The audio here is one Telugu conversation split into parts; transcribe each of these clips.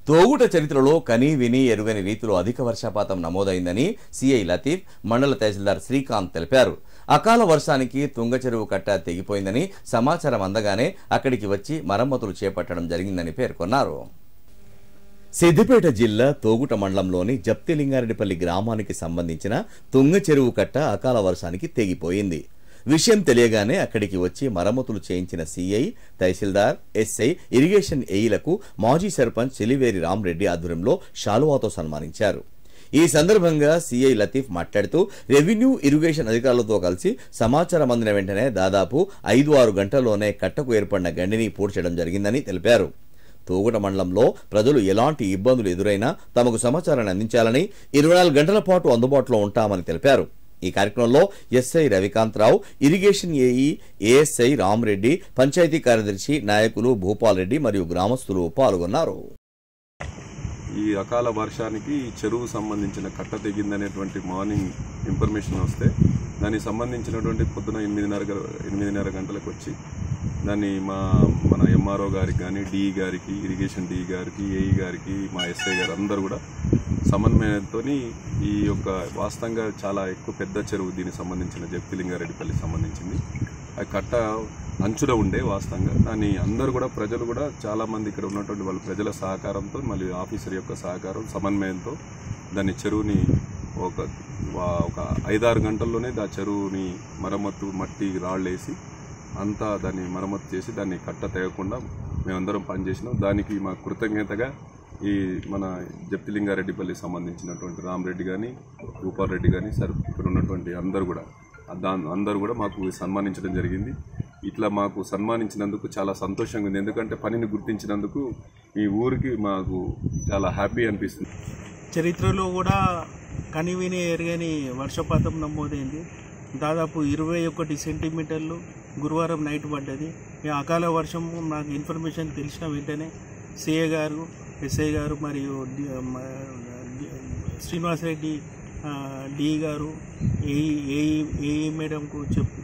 తోగుట చరిత్రలో కనీ విని ఎరుగని రీతిలో అధిక వర్షపాతం నమోదైందని సిఐ లతీఫ్ మండల తహసీల్దార్ శ్రీకాంత్ తెలిపారు. అకాల వర్షానికి తుంగ చెరువు కట్ట తెగిపోయిందని సమాచారం అందగానే అక్కడికి వచ్చి మరమ్మతులు చేపట్టడం జరిగిందని పేర్కొన్నారు. సిద్దిపేట జిల్లా తోగుట మండలంలోని జప్తిలింగారెడ్డిపల్లి గ్రామానికి సంబంధించిన తుంగ చెరువు కట్ట అకాల వర్షానికి తెగిపోయింది. విషయం తెలియగానే అక్కడికి వచ్చి మరమ్మతులు చేయించిన సిఐ, తహసీల్దార్, ఎస్ఐ, ఇరిగేషన్ ఏఈలకు మాజీ సర్పంచ్ చెలివేరి రామరెడ్డి ఆధ్వర్యంలో శాలువాతో సన్మానించారు. ఈ సందర్భంగా సిఐ లతీఫ్ మాట్లాడుతూ రెవెన్యూ, ఇరిగేషన్ అధికారులతో కలిసి సమాచారం అందిన వెంటనే దాదాపు 5-6 గంటల్లోనే కట్టకు ఏర్పడిన గండిని పూడ్చడం జరిగిందని తెలిపారు. తోగుట మండలంలో ప్రజలు ఎలాంటి ఇబ్బందులు ఎదురైనా తమకు సమాచారాన్ని అందించాలని 24 గంటల పాటు అందుబాటులో ఉంటామని తెలిపారు. ఈ కార్యక్రమంలో SI Ravikantharao, irrigation AE, ASI Ramareddy, panchayat కార్యదర్శి, నాయకులు భూపాల్ రెడ్డి మరియు గ్రామస్తులు పాల్గొన్నారు. ఈ అకాల వర్షానికి చెరువు సంబంధించిన కట్ట తెగిందనేటువంటి మార్నింగ్ ఇన్ఫర్మేషన్ వస్తే దానికి సంబంధించినటువంటి పొద్దున 8:30 గంటలకు వచ్చి దాన్ని మన ఎంఆర్ఓ గారికి కానీ, డిఈ గారికి, ఇరిగేషన్ డిఈ గారికి, ఏఈ గారికి, మా ఎస్ఐ గారు అందరూ కూడా సమన్వయంతో ఈ యొక్క వాస్తవంగా చాలా ఎక్కువ పెద్ద చెరువు దీనికి సంబంధించిన జప్తిలింగారెడ్డిపల్లి సంబంధించింది. ఆ కట్ట అంచున ఉండే వాస్తవంగా దాన్ని అందరూ కూడా ప్రజలు కూడా చాలామంది ఇక్కడ ఉన్నటువంటి వాళ్ళ ప్రజల సహకారంతో మళ్ళీ ఆఫీసర్ యొక్క సహకారం సమన్వయంతో దాన్ని చెరువుని ఒక 5-6 గంటల్లోనే ఆ చెరువుని మరమ్మత్తు, మట్టి రాళ్ళేసి అంతా దాన్ని మరమ్మతు చేసి దాన్ని కట్ట తెగకుండా మేమందరం పనిచేసినాం. దానికి మా కృతజ్ఞతగా ఈ మన జప్తిలింగారెడ్డిపల్లి సంబంధించినటువంటి రామరెడ్డి కానీ, భూపాల్ రెడ్డి కానీ, సార్ ఇక్కడ ఉన్నటువంటి అందరూ కూడా మాకు సన్మానించడం జరిగింది. ఇట్లా మాకు సన్మానించినందుకు చాలా సంతోషంగా ఉంది. ఎందుకంటే పనిని గుర్తించినందుకు ఈ ఊరికి మాకు చాలా హ్యాపీ అనిపిస్తుంది. చరిత్రలో కూడా కనివిని ఎరగని వర్షపాతం నమోదైంది. దాదాపు 21 సెంటీమీటర్లు గురువారం నైట్ పడ్డది. ఈ అకాల వర్షం నాకు ఇన్ఫర్మేషన్ తెలిసిన వెంటనే సిఏ గారు, ఎస్ఐ గారు మరియు శ్రీనివాసరెడ్డి డిఈ గారు, ఏఈ మేడంకు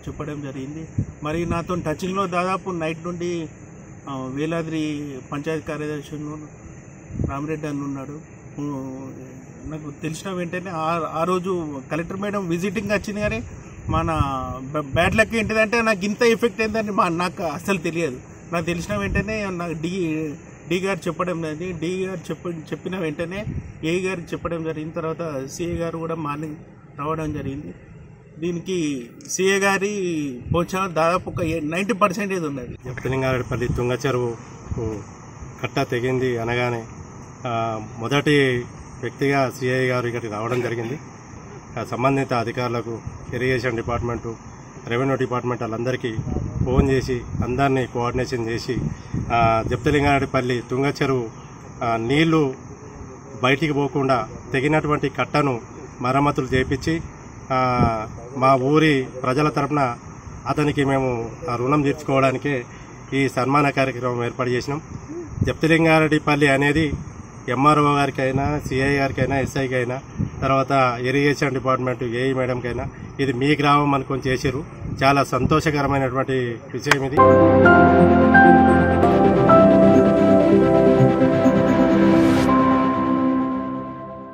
చెప్పడం జరిగింది. మరి నాతో టచింగ్లో దాదాపు నైట్ నుండి వేలాద్రి పంచాయతీ కార్యదర్శి రామరెడ్డి అని ఉన్నాడు. నాకు తెలిసిన వెంటనే ఆ రోజు కలెక్టర్ మేడం విజిటింగ్ వచ్చింది. కానీ మన బ్యాడ్ లక్ ఏంటిదంటే నాకు ఇంత ఎఫెక్ట్ అయిందని నాకు అస్సలు తెలియదు. నాకు తెలిసిన వెంటనే నాకు డి గారు చెప్పడం జరిగింది. డి గారు చెప్పిన వెంటనే ఏఈ గారికి చెప్పడం జరిగిన తర్వాత సిఏ గారు కూడా మార్నింగ్ రావడం జరిగింది. దీనికి సిఏ గారి పోచా దాదాపు ఒక 90% ఉన్నది. జప్తిలింగారెడ్డిపల్లి తుంగ చెరువు కట్ట తెగింది అనగానే మొదటి వ్యక్తిగా సిఐ గారు ఇక్కడికి రావడం జరిగింది. సంబంధిత అధికారులకు, ఇరిగేషన్ డిపార్ట్మెంటు, రెవెన్యూ డిపార్ట్మెంట్ వాళ్ళందరికీ ఫోన్ చేసి అందరినీ కోఆర్డినేషన్ చేసి జప్తిలింగారెడ్డిపల్లి తుంగ చెరువు నీళ్లు బయటికి పోకుండా తెగినటువంటి కట్టను మరమ్మతులు చేయించి మా ఊరి ప్రజల తరఫున అతనికి మేము రుణం తీర్చుకోవడానికే ఈ సన్మాన కార్యక్రమం ఏర్పాటు చేసినాం. జప్తిలింగారెడ్డిపల్లి అనేది ఎంఆర్ఓ గారికైనా, సిఐ గారికైనా, ఎస్ఐకి అయినా, తర్వాత ఇరిగేషన్ డిపార్ట్మెంట్ ఏఈ మేడంకైనా ఇది మీ గ్రామం అనుకొని చేసిరు. చాలా సంతోషకరమైనటువంటి విషయం ఇది.